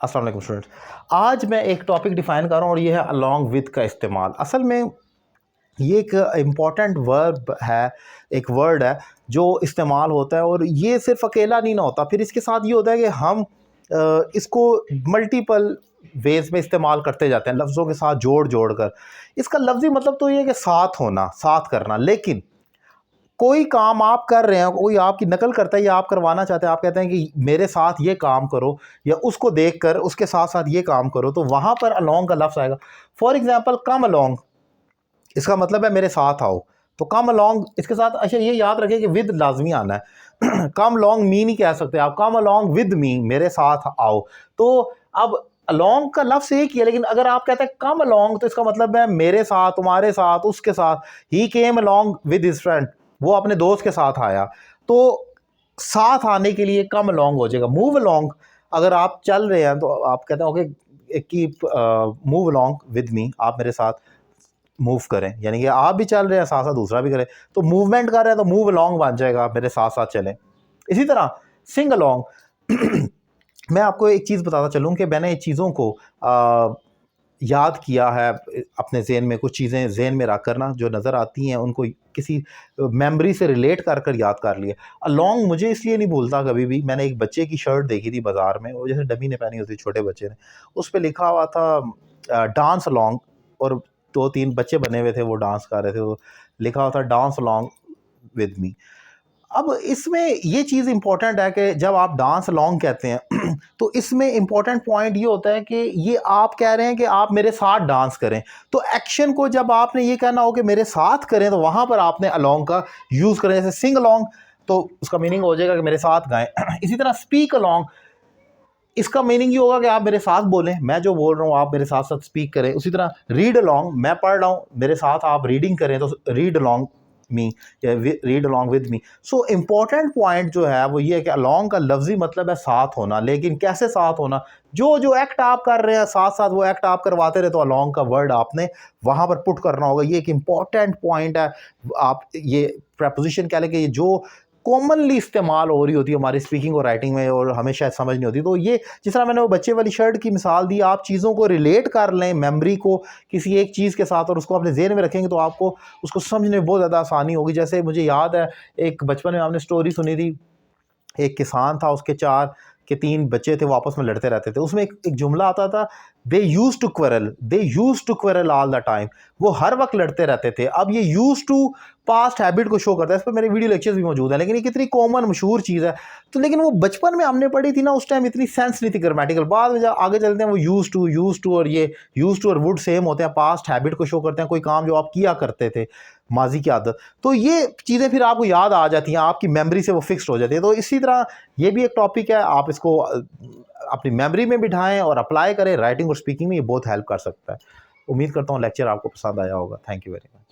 अस्सलाम वालेकुम स्टूडेंट्स। आज मैं एक टॉपिक डिफ़ाइन कर रहा हूँ और ये है अलॉन्ग विद का इस्तेमाल। असल में ये एक इम्पॉर्टेंट वर्ब है, एक वर्ड है जो इस्तेमाल होता है और ये सिर्फ अकेला नहीं ना होता, फिर इसके साथ ये होता है कि हम इसको मल्टीपल वेज़ में इस्तेमाल करते जाते हैं, लफ्ज़ों के साथ जोड़ जोड़ कर। इसका लफ्ज़ी मतलब तो ये है कि साथ होना, साथ करना। लेकिन कोई काम आप कर रहे हैं, कोई आपकी नकल करता है या आप करवाना चाहते हैं, आप कहते हैं कि मेरे साथ ये काम करो या उसको देखकर उसके साथ साथ ये काम करो, तो वहाँ पर अलोंग का लफ्ज़ आएगा। फॉर एग्जांपल कम अलोंग, इसका मतलब है मेरे साथ आओ। तो कम अलोंग इसके साथ, अच्छा ये याद रखें कि विद लाजमी आना है कम अलोंग मी नहीं कह सकते आप, कम अलोंग विद मी, मेरे साथ आओ। तो अब अलोंग का लफ्ज़ एक ही है, लेकिन अगर आप कहते हैं कम अलोंग तो इसका मतलब है मेरे साथ, तुम्हारे साथ, उसके साथ। He came along with his friend, वो अपने दोस्त के साथ आया। तो साथ आने के लिए कम अलोंग हो जाएगा। मूव अलोंग, अगर आप चल रहे हैं तो आप कहते हैं okay keep move along with me, आप मेरे साथ मूव करें, यानी कि आप भी चल रहे हैं साथ साथ दूसरा भी करें। तो मूवमेंट कर रहे हैं तो मूव अलोंग बन जाएगा, आप मेरे साथ साथ चलें। इसी तरह सिंग अलोंग मैं आपको एक चीज़ बताता चलूँ कि मैंने इन चीज़ों को याद किया है अपने जहन में, कुछ चीज़ें जहन में रख कर ना जो नज़र आती हैं उनको किसी मेमोरी से रिलेट कर कर याद कर लिया। अलोंग मुझे इसलिए नहीं भूलता कभी भी। मैंने एक बच्चे की शर्ट देखी थी बाज़ार में, वो जैसे डमी ने पहनी होती, छोटे बच्चे ने, उस पर लिखा हुआ था डांस अलोंग, और 2-3 बच्चे बने हुए थे, वो डांस कर रहे थे, वो लिखा हुआ था डांस अलोंग विद मी। अब इसमें ये चीज़ इंपॉर्टेंट है कि जब आप डांस अलोंग कहते हैं तो इसमें इंपॉर्टेंट पॉइंट ये होता है कि ये आप कह रहे हैं कि आप मेरे साथ डांस करें। तो एक्शन को जब आपने ये कहना हो कि मेरे साथ करें, तो वहाँ पर आपने अलोंग का यूज़ करें। जैसे सिंग अलोंग, तो उसका मीनिंग हो जाएगा कि मेरे साथ गाएं। इसी तरह स्पीक अलोंग, इसका मीनिंग ये होगा कि आप मेरे साथ बोलें, मैं जो बोल रहा हूँ आप मेरे साथ साथ स्पीक करें। उसी तरह रीड अलोंग, मैं पढ़ रहा हूँ, मेरे साथ आप रीडिंग करें, तो रीड अलोंग मी या read along with me. So important point जो है वो ये है कि अलोंग का लफ्जी मतलब है साथ होना। लेकिन कैसे साथ होना? जो जो एक्ट आप कर रहे हैं साथ साथ वो एक्ट आप करवाते रहे, तो अलोंग का वर्ड आपने वहाँ पर पुट करना होगा। ये एक इम्पॉर्टेंट पॉइंट है। आप ये प्रपोजिशन कह लें कि ये जो कॉमनली इस्तेमाल हो रही होती है हमारी स्पीकिंग और राइटिंग में, और हमें शायद समझ नहीं होती। तो ये जिस तरह मैंने वो बच्चे वाली शर्ट की मिसाल दी, आप चीज़ों को रिलेट कर लें मेमोरी को किसी एक चीज़ के साथ, और उसको अपने ज़हन में रखेंगे तो आपको उसको समझने में बहुत ज़्यादा आसानी होगी। जैसे मुझे याद है एक बचपन में आपने स्टोरी सुनी थी, एक किसान था, उसके 4 के 3 बच्चे थे, वो आपस में लड़ते रहते थे। उसमें एक जुमला आता था, they use to quarrel, they use to quarrel all the time, वो हर वक्त लड़ते रहते थे। अब ये यूज टू पास्ट हैबिट को शो करता है। इस पर मेरे वीडियो लेक्चर्स भी मौजूद है, लेकिन ये कितनी कॉमन मशहूर चीज़ है। तो लेकिन वो बचपन में हमने पढ़ी थी ना, उस टाइम इतनी सेंस नहीं थी ग्रामेटिकल। बाद में जब आगे चलते हैं वो यूज टू और ये यूज टू और वुड सेम होते हैं, पास्ट हैबिट को शो करते हैं, कोई काम जो आप किया करते थे, माजी की आदत। तो ये चीज़ें फिर आपको याद आ जाती हैं, आपकी मेमोरी से वो फिक्स्ड हो जाती है। तो इसी तरह ये भी एक टॉपिक है, आप इसको अपनी मेमोरी में बिठाएं और अप्लाई करें। राइटिंग और स्पीकिंग में ये बहुत हेल्प कर सकता है। उम्मीद करता हूँ लेक्चर आपको पसंद आया होगा। Thank you very much.